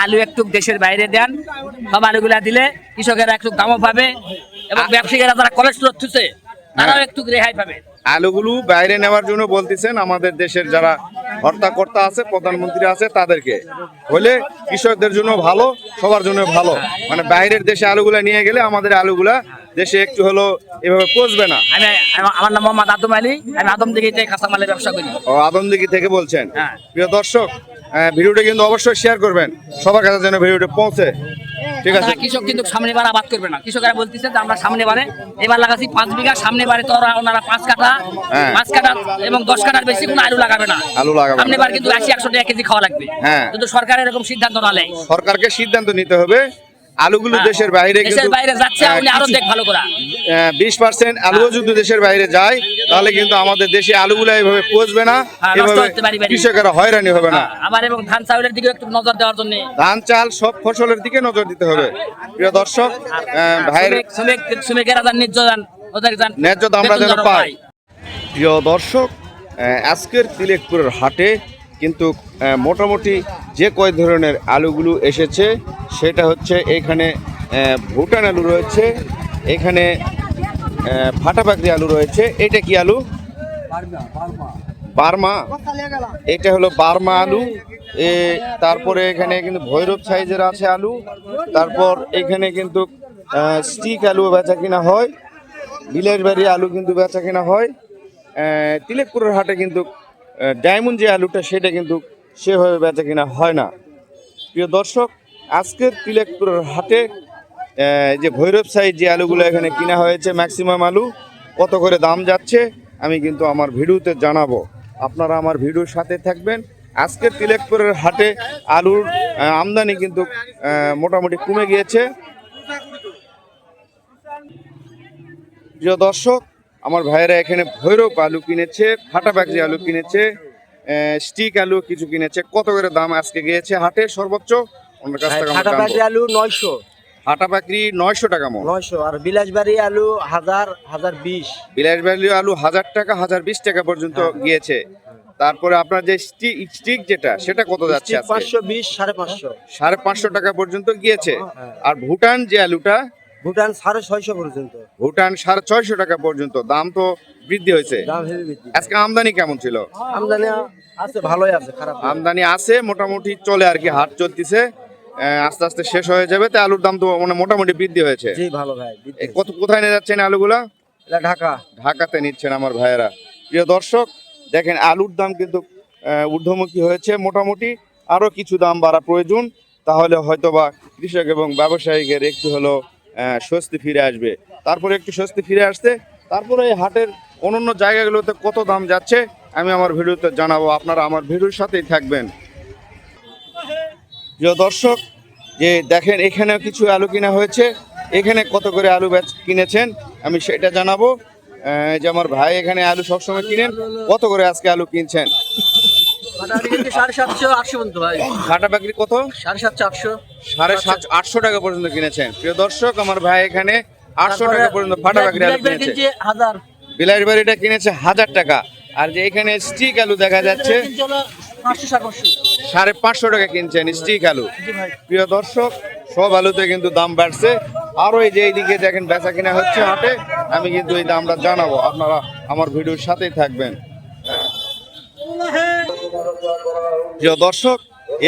আলু একটু দেশের বাইরে দেন, সব আলুগুলা দিলে কৃষকেরা একটু দামও পাবে এবং ব্যবসায়ীরা যারা কোলেস্ট্রল থুছে তারাও একটু রেহাই পাবে। আলুগুলো বাইরে নেওয়ার জন্য বলতেছেন আমাদের দেশের যারা হর্তাকর্তা আছে, প্রধানমন্ত্রী আছে, তাদেরকে হলে কৃষকদের জন্য ভালো, সবার জন্য ভালো। মানে বাইরের দেশে আলুগুলা নিয়ে গেলে আমাদের আলুগুলা দেশে একটু হলো এভাবে পচবে না। আমার নাম মোহাম্মদ আদম আলী, আমি আদমদিঘিতে কাঁচামালের ব্যবসা করি। ও, আদমদিঘি থেকে বলছেন। হ্যাঁ। প্রিয় দর্শক, ভিডিওটা কিন্তু অবশ্যই শেয়ার করবেন, সবার কাছে যেন ভিডিওটা পৌঁছে। ঠিক আছে। কৃষক কিন্তু সামনে বার আবাদ করবে না, কৃষকরা বলতেছে যে আমরা সামনে বারে এবার লাগাচ্ছি 5 বিঘা, সামনে বারে তো ওনারা 5 কাঠা, 5 কাঠা এবং 10 কাঠার বেশি কোনো আলু লাগাবে না। আলু লাগাবে সামনে বার কিন্তু 80-100 টাকা কেজি খাওয়া লাগবে। হ্যাঁ। কিন্তু সরকার এরকম সিদ্ধান্ত না নেয়। সরকারকে সিদ্ধান্ত নিতে হবে। আলুগুলো দেশের বাইরে দেশের বাইরে যাচ্ছে, উনি আরো দেখ ভালো করে 20% আলু যদি দেশের বাইরে যায় তাহলে কিন্তু আমাদের দেশে আলুগুলো এইভাবে পচবে না, এভাবে কৃষকেরা হয়রানি হবে না। আবার এবং ধান চাউলের দিকে একটু নজর দেওয়ার জন্য ধান চাল সব ফসলের দিকে নজর দিতে হবে। প্রিয় দর্শক, ভাইয়ের শ্রমিকেরা যান ন্যায্য দাম আমরা যেন পাই। প্রিয় দর্শক, আজকের তিলেকপুরের হাটে কিন্তু মোটামুটি যে কয় ধরনের আলুগুলো এসেছে সেটা হচ্ছে এখানে ভুটান আলু রয়েছে, এখানে ফাটাপাকড়ি আলু রয়েছে। এটা কি আলু? বার্মা। এটা হলো বার্মা আলু। তারপরে এখানে কিন্তু ভৈরব সাইজের আছে আলু। তারপর এখানে কিন্তু স্টিক আলু বেচা কিনা হয়, বিলাসবাড়ি আলু কিন্তু বেচা কিনা হয়। তিলেকপুরের হাটে কিন্তু ডায়মন্ড যে আলুটা সেটা কিন্তু সেভাবে বেচা কিনা হয় না। প্রিয় দর্শক, আজকের তিলেকপুরের হাটে যে ভৈরব সাইজ যে আলুগুলো এখানে কিনা হয়েছে, ম্যাক্সিমাম আলু কত করে দাম যাচ্ছে আমি কিন্তু আমার ভিডিওতে জানাবো, আপনারা আমার ভিডিওর সাথে থাকবেন। আজকের তিলেকপুরের হাটে আলুর আমদানি কিন্তু মোটামুটি কমে গিয়েছে। প্রিয় দর্শক, আমার ভাইয়েরা এখানে ভৈরব আলু কিনেছে, ফাটাপাকড়ি আলু কিনেছে, স্টিক আলু কিছু কিনেছে। কত করে দাম আজকে গিয়েছে হাটে সর্বোচ্চ? ওনার কাছ থেকে ফাটাপাকড়ি আলু 900, ফাটাপাকড়ি 900 টাকা মন, 900। আর বিলাসবাড়ি আলু 1000, 1020। বিলাসবাড়ি আলু 1000 টাকা, 1020 টাকা পর্যন্ত গিয়েছে। তারপরে আপনার যে স্টিক যেটা সেটা কত যাচ্ছে আজকে? 520, 550, 550 টাকা পর্যন্ত গিয়েছে। আর ভুটান যে আলুটা, ভুটান 650 পর্যন্ত, ভুটান 650 টাকা পর্যন্ত। দাম তো বৃদ্ধি হয়েছে। দাম হেভি বৃদ্ধি। আজকে আমদানি কেমন ছিল? আমদানি আছে, ভালোই আছে, খারাপ না। আমদানি আছে, মোটামুটি চলে আর কি, হাট চলতেছে, আস্তে আস্তে শেষ হয়ে যাবে। তাই আলুর দাম তো মানে মোটামুটি বৃদ্ধি হয়েছে। জি ভালো ভাই। কোথায় নিয়ে যাচ্ছেন আলুগুলা? এটা ঢাকা। ঢাকাতে নিচ্ছেন আমার ভাইয়েরা। প্রিয় দর্শক, দেখেন আলুর দাম কিন্তু ঊর্ধ্বমুখী হয়েছে মোটামুটি। আরও কিছু দাম বাড়া প্রয়োজন, তাহলে হয়তোবা কৃষক এবং ব্যবসায়ীদের একটু হলো স্বস্তি ফিরে আসবে। তারপরে একটু স্বস্তি ফিরে আসতে তারপরে এই হাটের অন্যান্য জায়গাগুলোতে কত দাম যাচ্ছে আমি আমার ভিডিওতে জানাবো, আপনারা আমার ভিডিওর সাথেই থাকবেন। প্রিয় দর্শক, যে দেখেন এখানেও কিছু আলু কিনা হয়েছে, এখানে কত করে আলু কিনেছেন আমি সেটা জানাবো। যে আমার ভাই এখানে আলু সবসময় কিনেন, কত করে আজকে আলু কিনছেন? 750, 800 পর্যন্ত ভাই। ফাটাপাকড়ি কত? 750, 800, 800 টাকা পর্যন্ত কিনেছেন। প্রিয় দর্শক, আমার ভাই এখানে 800 টাকা পর্যন্ত ফাটাপাকড়ি আলু কিনেছে। 1000, বিলাসবাড়িটা কিনেছে 1000 টাকা। আর যে এখানে স্টিক আলু দেখা যাচ্ছে 550 টাকা কিনছেন স্টিক আলু। প্রিয় দর্শক, সব আলুতে কিন্তু দাম বাড়ছে। আরও এই যে এইদিকে দেখেন বেচা কিনা হচ্ছে হাটে, আমি কিন্তু এই দামটা জানাবো, আপনারা আমার ভিডিওর সাথেই থাকবেন। প্রিয় দর্শক,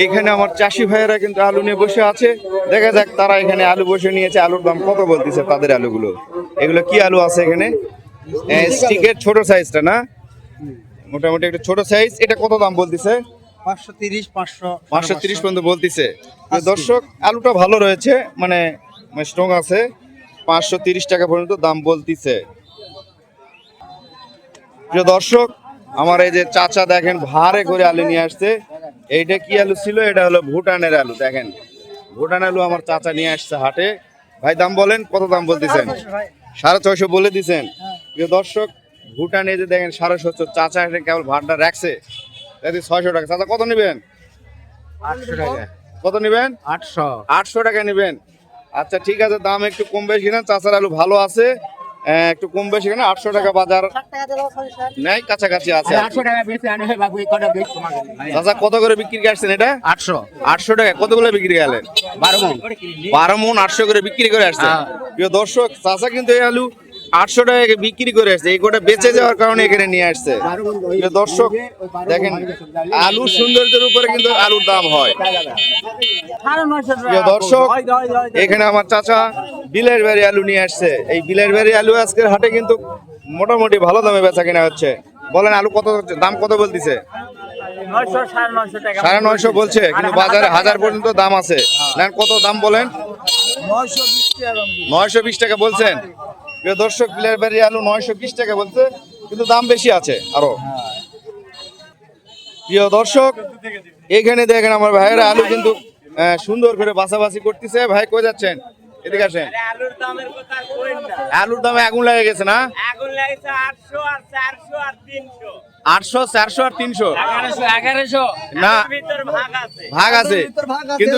এইখানে আমার চাষি ভাইয়েরা কিন্তু আলু নিয়ে বসে আছে, দেখা যাক তারা এখানে আলু বসে নিয়েছে, আলুর দাম কত বলতেছে তাদের আলুগুলো। এগুলো কি আলু আছে এখানে? স্টিকের ছোট সাইজটা না, মোটামুটি একটু ছোট সাইজ। এটা কত দাম বলতেছে? 530, 530 পর্যন্ত বলতেছে। দর্শক, আলুটা ভালো রয়েছে, মানে স্ট্রং আছে। 530 টাকা পর্যন্ত দাম বলতেছে। প্রিয় দর্শক, আমার এই যে চাচা দেখেন ভারে করে আলু নিয়ে আসছে। এইটা কি আলু ছিল? এটা হলো ভুটানের আলু। দেখেন ভুটান আলু আমার চাচা নিয়ে আসছে হাটে। ভাই দাম বলেন, কত দাম বলতেছেন? 650 বলে দিচ্ছেন। প্রিয় দর্শক, ভুটানে যে দেখেন 650, চাচা এখানে কেবল ভাড়টা রাখছে 600 টাকা। চাচা কত নেবেন? 800 টাকা। কত নেবেন? 800। 800 টাকা নেবেন। আচ্ছা ঠিক আছে, দাম একটু কম বেশি না, চাচার আলু ভালো আছে। একটু কম বেশি কেন 800 টাকা বাজার নাই, কাছাকাছি আছে। 800 টাকা বেশি আনে হয় বাবু, এই কটা বেশি তোমাকে চাচা কত করে বিক্রি করছেন এটা? 800 টাকা। কতগুলো বিক্রি গেলেন? 12 মন 800 করে বিক্রি করে আসছে। প্রিয় দর্শক, চাচা কিন্তু এই আলু 800 টাকা বিক্রি করে আসছে, এই গোটা বেঁচে যাওয়ার কারণে এখানে নিয়ে আসছে। প্রিয় দর্শক দেখেন, আলুর সৌন্দর্যের উপরে কিন্তু আলুর দাম হয়। প্রিয় দর্শক, এখানে আমার চাচা বিলের বাড়ি আলু নিয়ে আসছে। এই বিলের বাড়ি আলু আজকের হাটে কিন্তু মোটামুটি ভালো দামে বেচা কিনা হচ্ছে। বলেন আলু কত দাম, কত বলতিছে? 950 বলছে, কিন্তু বাজারে 1000 পর্যন্ত দাম আছে। নেন কত দাম বলেন? 920 টাকা বলছেন। প্রিয় দর্শক, বিলের বাড়ি আলু 920 টাকা বলছে, কিন্তু দাম বেশি আছে আরো। প্রিয় দর্শক, এখানে দেখেন আমার ভাইয়েরা আলু কিন্তু সুন্দর করে বাছাবাছি করতেছে। ভাই কই যাচ্ছেন? এদিকে আসেন। আলুর দামে আগুন লেগে গেছে না? 800, 400 আর 300 না, ভাগ আছে, কিন্তু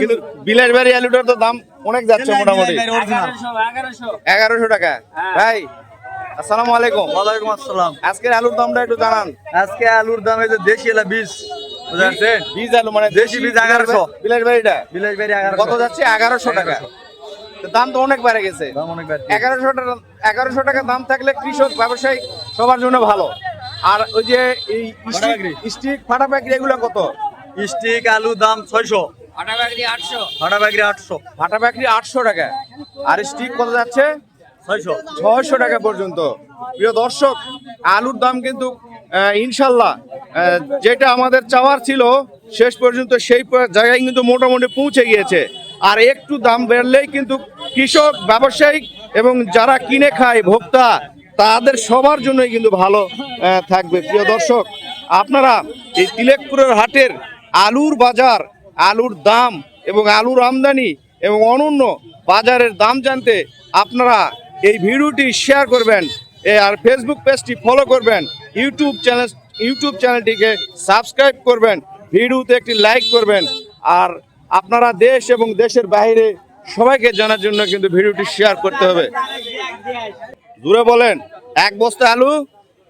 কিন্তু বিলের বাড়ি আলুটার তো দাম অনেক যাচ্ছে, মোটামুটি 1100 টাকা। ভাই আসসালামু আলাইকুম। ওয়ালাইকুম আসসালাম। আজকের আলুর দামটা একটু জানান। আজকে আলুর দাম এই যে দেশি এলা 20, বুঝছেন? বীজ আলু মানে দেশি বীজ 1100, বিলের বাড়িটা বিলেজ বেরি 1100। কত যাচ্ছে? 1100 টাকা। তো দাম তো অনেক বেড়ে গেছে। দাম অনেক বেশি। 1100 টাকা দাম থাকলে কৃষক ব্যবসায়ী সবার জন্য ভালো। আর ওই যে এই স্টিক ফাটা প্যাকেট এগুলো কত? স্টিক আলু দাম 600, ফাটা ব্যাগরি 800, ফাটা প্যাকেট 800 টাকা। আর স্টিক কত যাচ্ছে? 600 টাকা পর্যন্ত। প্রিয় দর্শক, আলুর দাম কিন্তু ইনশাল্লাহ যেটা আমাদের চাওয়ার ছিল শেষ পর্যন্ত সেই জায়গায় কিন্তু মোটামুটি পৌঁছে গিয়েছে। আর একটু দাম বেড়লেই কিন্তু কৃষক, ব্যবসায়িক এবং যারা কিনে খায় ভোক্তা, তাদের সবার জন্যই কিন্তু ভালো থাকবে। প্রিয় দর্শক, আপনারা এই তিলেকপুরের হাটের আলুর বাজার, আলুর দাম এবং আলুর আমদানি এবং অন্যান্য বাজারের দাম জানতে আপনারা এই ভিডিওটি শেয়ার করবেন, আর ফেসবুক পেজটি ফলো করবেন, ইউটিউব চ্যানেলটিকে সাবস্ক্রাইব করবেন, ভিডিওতে একটি লাইক করবেন। আর আপনারা দেশ এবং দেশের বাইরে সবাইকে জানার জন্য কিন্তু ভিডিওটি শেয়ার করতে হবে। দূরে বলেন, এক বস্তা আলু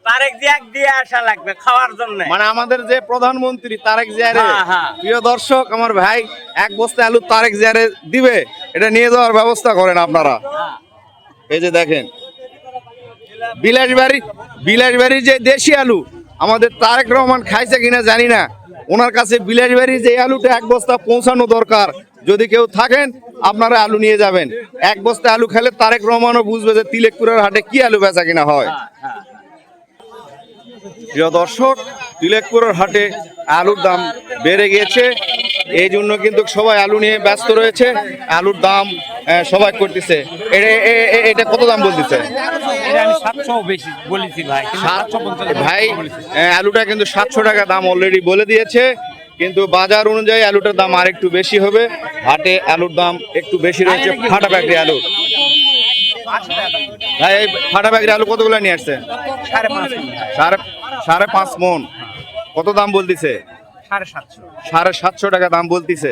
তারেক জিয়াক দিয়ে আসা লাগবে খাওয়ার জন্য। মানে আমাদের যে প্রধানমন্ত্রী তারেক জিয়ারে, হ্যাঁ, হ্যাঁ। প্রিয় দর্শক, আমার ভাই এক বস্তা আলু তারেক জিয়ারে দিবে, এটা নিয়ে যাওয়ার ব্যবস্থা করেন আপনারা। এই যে দেখেন বিলাসবাড়ির যে দেশি আলু, আমাদের তারেক রহমান খাইছে কিনা জানি না, ওনার কাছে বিলাসবাড়ির যে আলুটা এক বস্তা পৌঁছানো দরকার। যদি কেউ থাকেন আপনারা আলু নিয়ে যাবেন। এক বস্তা আলু খেলে তারেক রহমানও বুঝবে যে তিলেকপুরের হাটে কি আলু বেচা কিনা হয়। প্রিয় দর্শক, তিলেকপুরের হাটে আলুর দাম বেড়ে গিয়েছে, এই জন্য কিন্তু সবাই আলু নিয়ে ব্যস্ত রয়েছে। আলুর দাম সবাই করতেছে। এটা কত দাম বলতেছে? আমি 700 বেশি বলেছি ভাই, ভাই আলুটা কিন্তু 700 টাকা দাম অলরেডি বলে দিয়েছে, কিন্তু বাজার অনুযায়ী আলুটার দাম আর একটু বেশি হবে। হাটে আলুর দাম একটু বেশি রয়েছে। ফাটা প্যাকেট আলু, ভাই এই ফাটা প্যাকেট আলু কতগুলো নিয়ে আসছে? 5.5 মন। কত দাম বলতিছে? 750 টাকা দাম বলতিছে।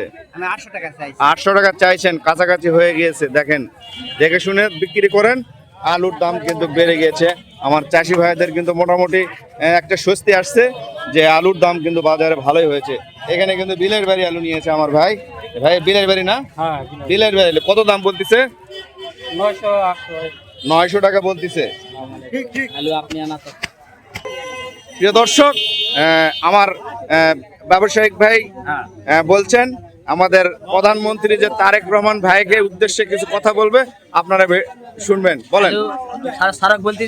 800 টাকা চাইছেন, কাছাকাছি হয়ে গিয়েছে। দেখেন, দেখে শুনে বিক্রি করেন। আলুর দাম কিন্তু বেড়ে গিয়েছে। আমার চাষি ভাইদের কিন্তু মোটামুটি একটা স্বস্তি আসছে যে আলুর দাম কিন্তু বাজারে ভালোই হয়েছে। এখানে কিন্তু বিলের বাড়ি আলু নিয়েছে আমার ভাই। ভাই বিলের বাড়ি না? বিলের বাড়ি কত দাম বলতিছে? 900 টাকা বলতিছে। প্রিয় দর্শক, আমার ব্যবসায়িক ভাই বলছেন আমাদের প্রধানমন্ত্রী যে তারেক রহমান ভাইকে উদ্দেশ্যে কিছু কথা বলবে, আপনারা শুনবেন। বলেন। সারাক বলতে